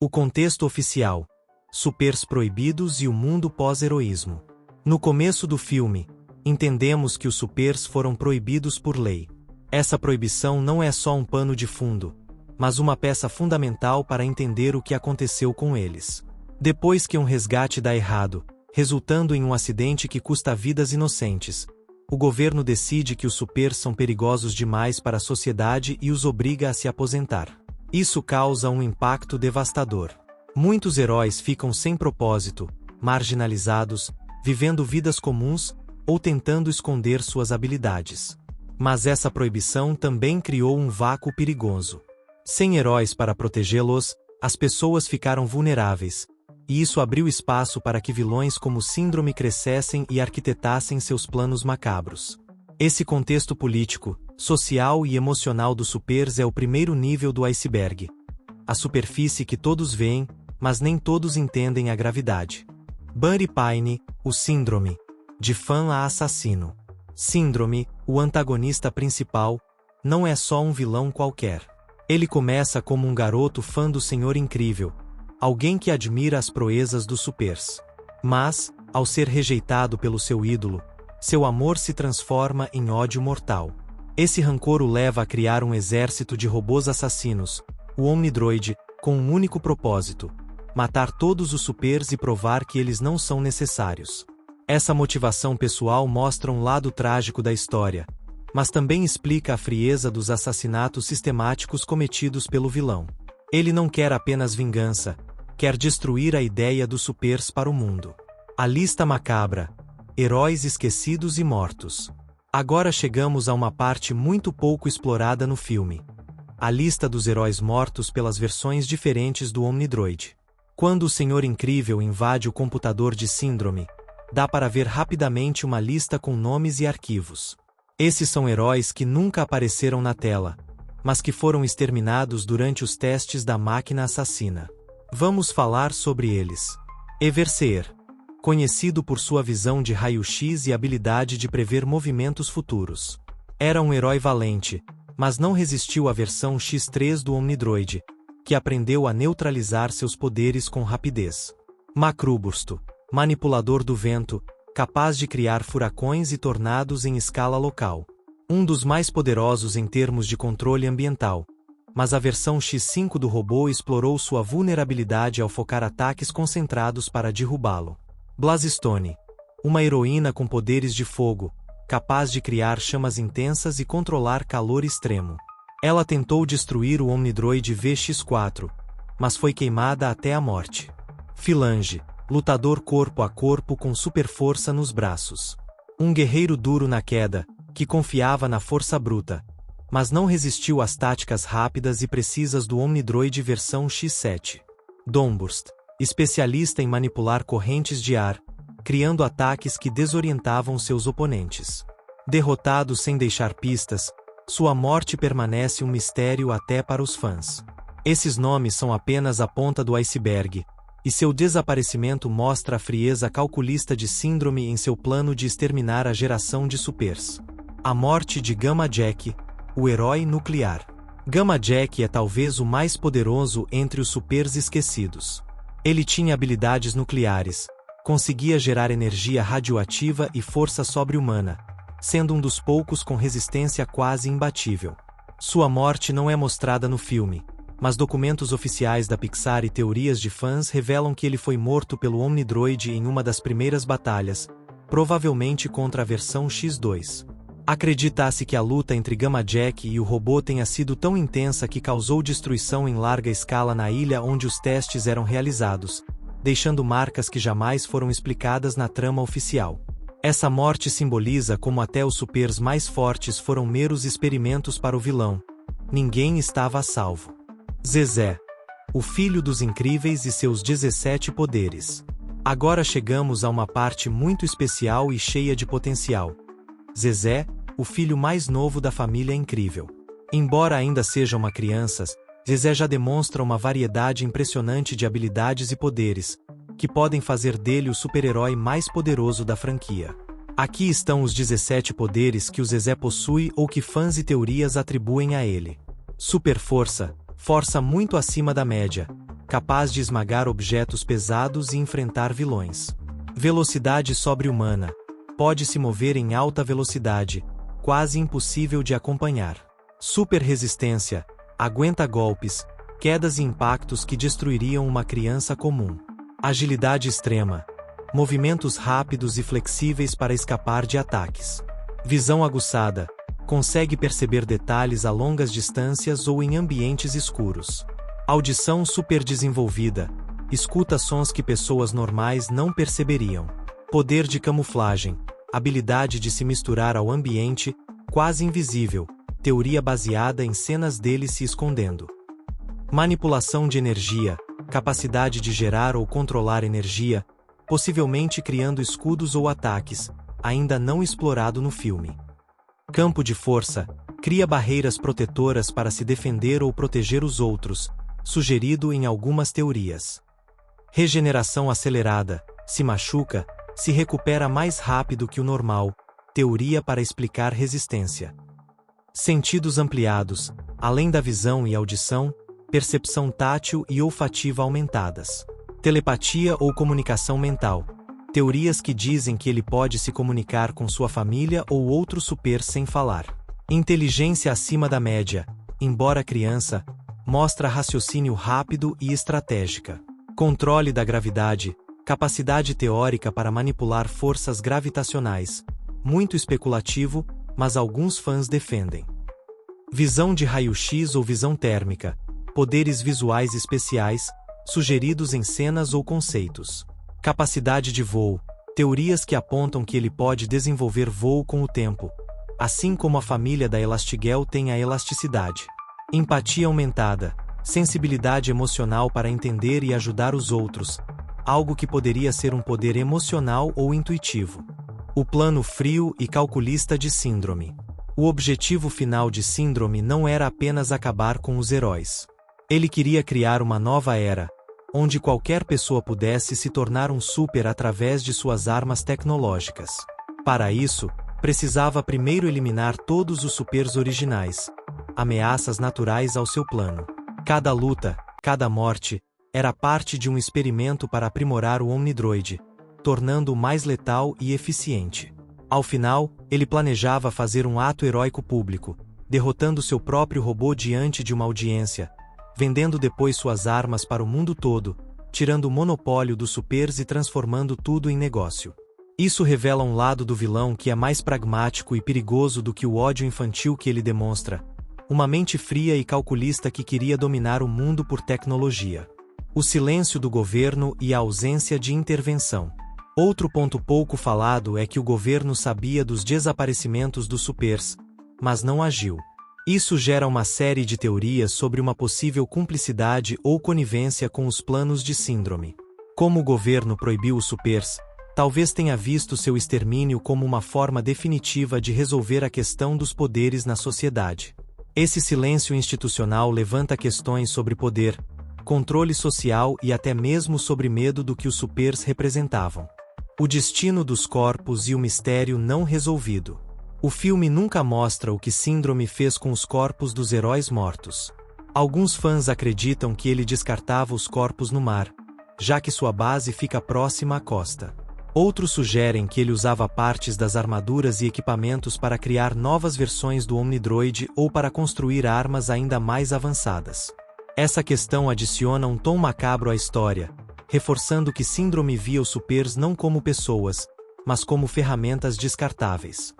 O contexto oficial: supers proibidos e o mundo pós-heroísmo. No começo do filme, entendemos que os supers foram proibidos por lei. Essa proibição não é só um pano de fundo, mas uma peça fundamental para entender o que aconteceu com eles. Depois que um resgate dá errado, resultando em um acidente que custa vidas inocentes, o governo decide que os supers são perigosos demais para a sociedade e os obriga a se aposentar. Isso causa um impacto devastador. Muitos heróis ficam sem propósito, marginalizados, vivendo vidas comuns ou tentando esconder suas habilidades. Mas essa proibição também criou um vácuo perigoso. Sem heróis para protegê-los, as pessoas ficaram vulneráveis, e isso abriu espaço para que vilões como Síndrome crescessem e arquitetassem seus planos macabros. Esse contexto político, social e emocional dos supers é o primeiro nível do iceberg. A superfície que todos veem, mas nem todos entendem a gravidade. Buddy Pine, o Síndrome. De fã a assassino. Síndrome, o antagonista principal, não é só um vilão qualquer. Ele começa como um garoto fã do Senhor Incrível, alguém que admira as proezas dos supers. Mas, ao ser rejeitado pelo seu ídolo, seu amor se transforma em ódio mortal. Esse rancor o leva a criar um exército de robôs assassinos, o Omnidroid, com um único propósito: matar todos os supers e provar que eles não são necessários. Essa motivação pessoal mostra um lado trágico da história, mas também explica a frieza dos assassinatos sistemáticos cometidos pelo vilão. Ele não quer apenas vingança, quer destruir a ideia dos supers para o mundo. A lista macabra: heróis esquecidos e mortos. Agora chegamos a uma parte muito pouco explorada no filme: a lista dos heróis mortos pelas versões diferentes do Omnidroid. Quando o Senhor Incrível invade o computador de Síndrome, dá para ver rapidamente uma lista com nomes e arquivos. Esses são heróis que nunca apareceram na tela, mas que foram exterminados durante os testes da máquina assassina. Vamos falar sobre eles. Everseer, conhecido por sua visão de raio-x e habilidade de prever movimentos futuros. Era um herói valente, mas não resistiu à versão X3 do Omnidroid, que aprendeu a neutralizar seus poderes com rapidez. Macrubursto, manipulador do vento, capaz de criar furacões e tornados em escala local. Um dos mais poderosos em termos de controle ambiental, mas a versão X5 do robô explorou sua vulnerabilidade ao focar ataques concentrados para derrubá-lo. Blazstone, uma heroína com poderes de fogo, capaz de criar chamas intensas e controlar calor extremo. Ela tentou destruir o Omnidroid VX4, mas foi queimada até a morte. Phalange, lutador corpo a corpo com super força nos braços. Um guerreiro duro na queda, que confiava na força bruta, mas não resistiu às táticas rápidas e precisas do Omnidroid versão X7. Domburst, especialista em manipular correntes de ar, criando ataques que desorientavam seus oponentes. Derrotado sem deixar pistas, sua morte permanece um mistério até para os fãs. Esses nomes são apenas a ponta do iceberg, e seu desaparecimento mostra a frieza calculista de Síndrome em seu plano de exterminar a geração de supers. A morte de Gamma Jack, o herói nuclear. Gamma Jack é talvez o mais poderoso entre os supers esquecidos. Ele tinha habilidades nucleares, conseguia gerar energia radioativa e força sobre-humana, sendo um dos poucos com resistência quase imbatível. Sua morte não é mostrada no filme, mas documentos oficiais da Pixar e teorias de fãs revelam que ele foi morto pelo Omnidroid em uma das primeiras batalhas, provavelmente contra a versão X2. Acredita-se que a luta entre Gamma Jack e o robô tenha sido tão intensa que causou destruição em larga escala na ilha onde os testes eram realizados, deixando marcas que jamais foram explicadas na trama oficial. Essa morte simboliza como até os supers mais fortes foram meros experimentos para o vilão. Ninguém estava a salvo. Zezé, o filho dos incríveis e seus 17 poderes. Agora chegamos a uma parte muito especial e cheia de potencial. Zezé, o filho mais novo da família incrível. Embora ainda seja uma criança, Zezé já demonstra uma variedade impressionante de habilidades e poderes, que podem fazer dele o super-herói mais poderoso da franquia. Aqui estão os 17 poderes que o Zezé possui ou que fãs e teorias atribuem a ele. Super força, força muito acima da média, capaz de esmagar objetos pesados e enfrentar vilões. Velocidade sobre-humana. Pode se mover em alta velocidade, quase impossível de acompanhar. Super resistência. Aguenta golpes, quedas e impactos que destruiriam uma criança comum. Agilidade extrema. Movimentos rápidos e flexíveis para escapar de ataques. Visão aguçada. Consegue perceber detalhes a longas distâncias ou em ambientes escuros. Audição super desenvolvida. Escuta sons que pessoas normais não perceberiam. Poder de camuflagem. Habilidade de se misturar ao ambiente, quase invisível. Teoria baseada em cenas dele se escondendo. Manipulação de energia. Capacidade de gerar ou controlar energia, possivelmente criando escudos ou ataques, ainda não explorado no filme. Campo de força. Cria barreiras protetoras para se defender ou proteger os outros, sugerido em algumas teorias. Regeneração acelerada. Se machuca, se recupera mais rápido que o normal, teoria para explicar resistência. Sentidos ampliados. Além da visão e audição, percepção tátil e olfativa aumentadas. Telepatia ou comunicação mental. Teorias que dizem que ele pode se comunicar com sua família ou outro super sem falar. Inteligência acima da média. Embora criança, mostra raciocínio rápido e estratégica. Controle da gravidade. Capacidade teórica para manipular forças gravitacionais. Muito especulativo, mas alguns fãs defendem. Visão de raio-x ou visão térmica. Poderes visuais especiais, sugeridos em cenas ou conceitos. Capacidade de voo. Teorias que apontam que ele pode desenvolver voo com o tempo, assim como a família da Elastigirl tem a elasticidade. Empatia aumentada. Sensibilidade emocional para entender e ajudar os outros, algo que poderia ser um poder emocional ou intuitivo. O plano frio e calculista de Síndrome. O objetivo final de Síndrome não era apenas acabar com os heróis. Ele queria criar uma nova era, onde qualquer pessoa pudesse se tornar um super através de suas armas tecnológicas. Para isso, precisava primeiro eliminar todos os supers originais, ameaças naturais ao seu plano. Cada luta, cada morte, era parte de um experimento para aprimorar o Omnidroid, tornando-o mais letal e eficiente. Ao final, ele planejava fazer um ato heróico público, derrotando seu próprio robô diante de uma audiência, vendendo depois suas armas para o mundo todo, tirando o monopólio dos supers e transformando tudo em negócio. Isso revela um lado do vilão que é mais pragmático e perigoso do que o ódio infantil que ele demonstra, uma mente fria e calculista que queria dominar o mundo por tecnologia. O silêncio do governo e a ausência de intervenção. Outro ponto pouco falado é que o governo sabia dos desaparecimentos dos supers, mas não agiu. Isso gera uma série de teorias sobre uma possível cumplicidade ou conivência com os planos de Síndrome. Como o governo proibiu os supers, talvez tenha visto seu extermínio como uma forma definitiva de resolver a questão dos poderes na sociedade. Esse silêncio institucional levanta questões sobre poder, controle social e até mesmo sobre medo do que os supers representavam. O destino dos corpos e o mistério não resolvido. O filme nunca mostra o que Síndrome fez com os corpos dos heróis mortos. Alguns fãs acreditam que ele descartava os corpos no mar, já que sua base fica próxima à costa. Outros sugerem que ele usava partes das armaduras e equipamentos para criar novas versões do Omnidroid ou para construir armas ainda mais avançadas. Essa questão adiciona um tom macabro à história, reforçando que Síndrome via os supers não como pessoas, mas como ferramentas descartáveis.